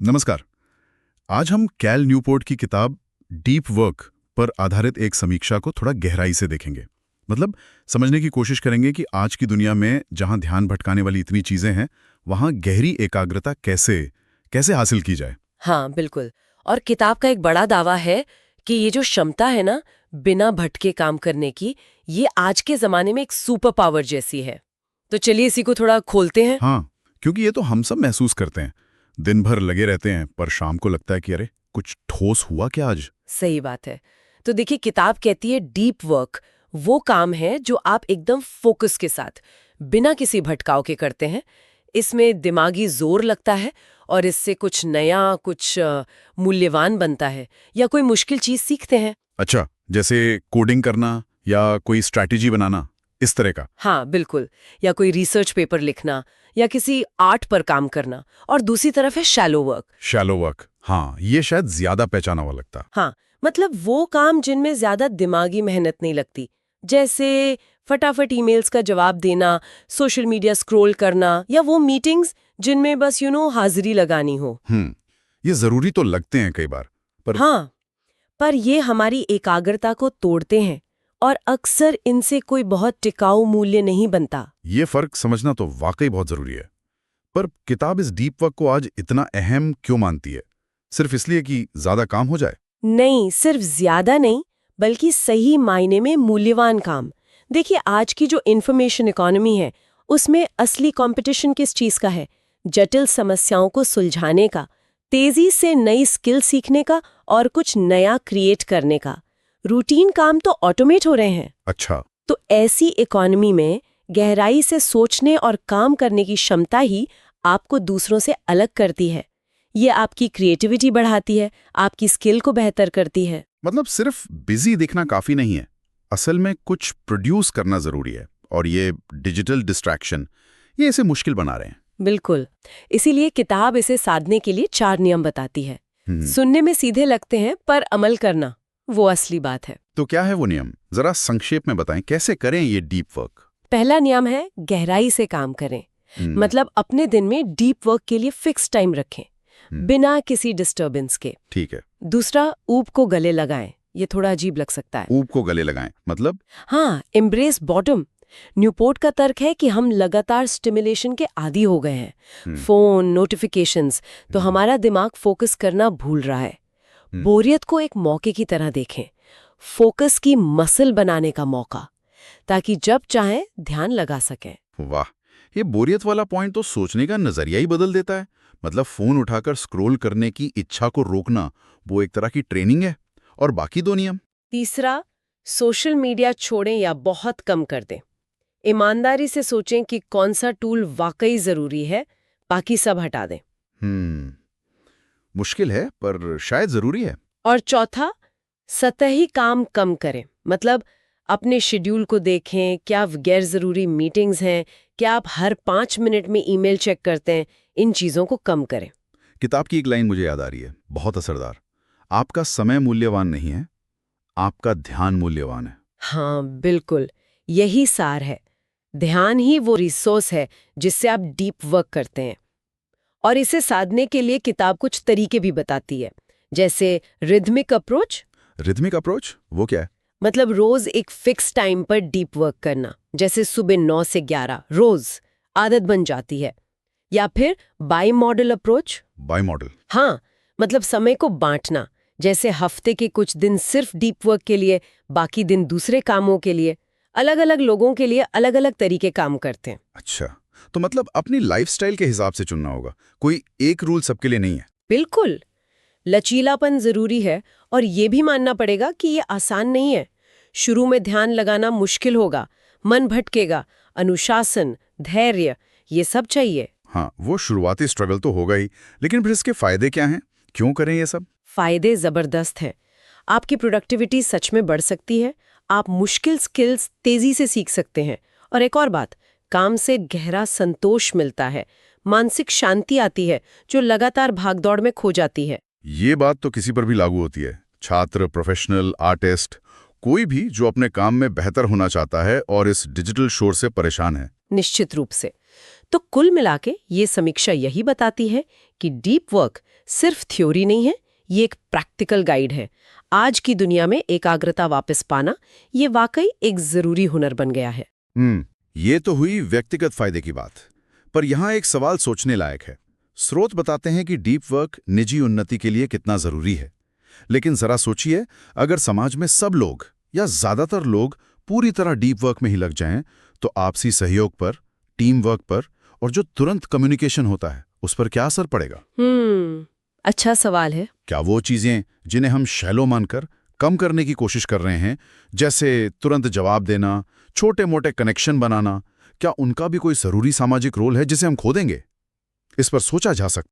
नमस्कार। आज हम कैल न्यूपोर्ट की किताब डीप वर्क पर आधारित एक समीक्षा को थोड़ा गहराई से देखेंगे। मतलब समझने की कोशिश करेंगे कि आज की दुनिया में जहां ध्यान भटकाने वाली इतनी चीजें हैं, वहां गहरी एकाग्रता कैसे कैसे हासिल की जाए। हाँ, बिल्कुल। और किताब का एक बड़ा दावा है कि ये जो क्षमता है ना, बिना भटके काम करने की, ये आज के जमाने में एक सुपर पावर जैसी है। तो चलिए इसी को थोड़ा खोलते हैं। हाँ, क्योंकि ये तो हम सब महसूस करते हैं। दिन भर लगे रहते हैं, पर शाम को लगता है कि अरे कुछ ठोस हुआ क्या आज। सही बात है। तो देखिए, किताब कहती है डीप वर्क वो काम है जो आप एकदम फोकस के साथ, बिना किसी भटकाव के करते हैं। इसमें दिमागी जोर लगता है और इससे कुछ नया, कुछ मूल्यवान बनता है, या कोई मुश्किल चीज सीखते हैं। अच्छा, जैसे कोडिंग करना या कोई स्ट्रैटेजी बनाना, इस तरह का। हाँ, बिल्कुल। या कोई रिसर्च पेपर लिखना, या किसी आर्ट पर काम करना। और दूसरी तरफ है शैलो वर्क। शैलो वर्क, हाँ, ये शायद ज्यादा पहचाना हुआ लगता। हाँ, मतलब वो काम जिनमें ज्यादा दिमागी मेहनत नहीं लगती, जैसे फटाफट ईमेल्स का जवाब देना, सोशल मीडिया स्क्रॉल करना, या वो मीटिंग्स जिनमें बस हाजिरी लगानी हो। ये जरूरी तो लगते हैं कई बार, पर हाँ, पर ये हमारी एकाग्रता को तोड़ते हैं और अक्सर इनसे कोई बहुत टिकाऊ मूल्य नहीं बनता। ये फर्क समझना तो वाकई बहुत जरूरी है। पर किताब इस डीप वर्क को आज इतना अहम क्यों मानती है? सिर्फ इसलिए कि ज्यादा काम हो जाए? नहीं, सिर्फ ज्यादा नहीं, बल्कि सही मायने में मूल्यवान काम। देखिए, आज की जो इन्फॉर्मेशन इकोनॉमी है, उसमें असली कंपटीशन किस चीज का है? जटिल समस्याओं को सुलझाने का, तेजी से नई स्किल सीखने का और कुछ नया क्रिएट करने का। रूटीन काम तो ऑटोमेट हो रहे हैं। अच्छा। तो ऐसी इकोनॉमी में गहराई से सोचने और काम करने की क्षमता ही आपको दूसरों से अलग करती है। ये आपकी क्रिएटिविटी बढ़ाती है, आपकी स्किल को बेहतर करती है। मतलब सिर्फ बिजी दिखना काफी नहीं है, असल में कुछ प्रोड्यूस करना जरूरी है। और ये डिजिटल डिस्ट्रैक्शन, ये इसे मुश्किल बना रहे हैं। बिल्कुल। इसीलिए किताब इसे साधने के लिए 4 नियम बताती है। हम्म। सुनने में सीधे लगते हैं, पर अमल करना वो असली बात है। तो क्या है वो नियम? जरा संक्षेप में बताएं, कैसे करें ये डीप वर्क? पहला नियम है गहराई से काम करें। हम्म। मतलब अपने दिन में डीप वर्क के लिए फिक्स टाइम रखें, हम्म। बिना किसी डिस्टर्बेंस के। ठीक है। दूसरा, ऊब को गले लगाएं। ये थोड़ा अजीब लग सकता है। ऊब को गले लगाएं मतलब? हाँ, एम्ब्रेस बॉटम। न्यूपोर्ट का तर्क है कि हम लगातार स्टिमुलेशन के आदी हो गए हैं। फोन, नोटिफिकेशंस, तो हमारा दिमाग फोकस करना भूल रहा है। बोरियत को एक मौके की तरह देखें, फोकस की मसल बनाने का मौका, ताकि जब चाहें ध्यान लगा सकें। वाह, ये बोरियत वाला पॉइंट तो सोचने का नजरिया ही बदल देता है। मतलब फोन उठाकर स्क्रॉल करने की इच्छा को रोकना, वो एक तरह की ट्रेनिंग है। और बाकी 2 नियम? तीसरा, सोशल मीडिया छोड़ें या बहुत कम कर दें। ईमानदारी से सोचें कि कौन सा टूल वाकई जरूरी है, बाकी सब हटा दें। मुश्किल है, पर शायद जरूरी है। और चौथा, सतही काम कम करें। मतलब अपने शेड्यूल को देखें, क्या गैर जरूरी मीटिंग्स हैं, क्या आप हर 5 मिनट में ईमेल चेक करते हैं। इन चीजों को कम करें। किताब की एक लाइन मुझे याद आ रही है, बहुत असरदार। आपका समय मूल्यवान नहीं है, आपका ध्यान मूल्यवान है। हाँ, बिल्कुल, यही सार है। ध्यान ही वो रिसोर्स है जिससे आप डीप वर्क करते हैं। और इसे साधने के लिए किताब कुछ तरीके भी बताती है, जैसे रिदमिक अप्रोच। रिदमिक अप्रोच वो क्या है? मतलब रोज एक फिक्स टाइम पर डीप वर्क करना, जैसे सुबह 9 से 11 रोज आदत बन जाती है। या फिर by model approach. By model? हाँ, मतलब समय को बांटना, जैसे हफ्ते के कुछ दिन सिर्फ डीप वर्क के लिए, बाकी दिन दूसरे कामों के लिए। अलग अलग लोगों के लिए अलग अलग तरीके काम करते हैं। अच्छा, तो मतलब अपनी लाइफस्टाइल के हिसाब से चुनना होगा, कोई एक रूल सबके लिए नहीं है। बिल्कुल, लचीलापन जरूरी है, और ये भी मानना पड़ेगा कि ये आसान नहीं है। शुरू में ध्यान लगाना मुश्किल होगा, मन भटकेगा। अनुशासन, धैर्य, ये सब चाहिए। हाँ, वो शुरुआती स्ट्रगल तो होगा ही, लेकिन फिर इसके फायदे क्या हैं? क्यों करें ये सब? फायदे जबरदस्त हैं। आपकी प्रोडक्टिविटी सच में बढ़ सकती है, आप मुश्किल स्किल्स तेजी से सीख सकते हैं। और एक और बात, काम से गहरा संतोष मिलता है, मानसिक शांति आती है जो लगातार भागदौड़ में खो जाती है। ये बात तो किसी पर भी लागू होती है, छात्र, प्रोफेशनल, आर्टिस्ट, कोई भी जो अपने काम में बेहतर होना चाहता है और इस डिजिटल शोर से परेशान है। निश्चित रूप से। तो कुल मिलाके ये समीक्षा यही बताती है कि डीप वर्क सिर्फ थ्योरी नहीं है, ये एक प्रैक्टिकल गाइड है। आज की दुनिया में एकाग्रता वापस पाना ये वाकई एक जरूरी हुनर बन गया है। ये तो हुई व्यक्तिगत फायदे की बात, पर यहाँ एक सवाल सोचने लायक है। स्रोत बताते हैं कि डीप वर्क निजी उन्नति के लिए कितना जरूरी है, लेकिन जरा सोचिए, अगर समाज में सब लोग या ज्यादातर लोग पूरी तरह डीप वर्क में ही लग जाएं, तो आपसी सहयोग पर, टीम वर्क पर और जो तुरंत कम्युनिकेशन होता है उस पर क्या असर पड़ेगा? अच्छा सवाल है। क्या वो चीजें जिन्हें हम शैलो मानकर कम करने की कोशिश कर रहे हैं, जैसे तुरंत जवाब देना, छोटे मोटे कनेक्शन बनाना, क्या उनका भी कोई जरूरी सामाजिक रोल है जिसे हम खो देंगे? इस पर सोचा जा सकता है।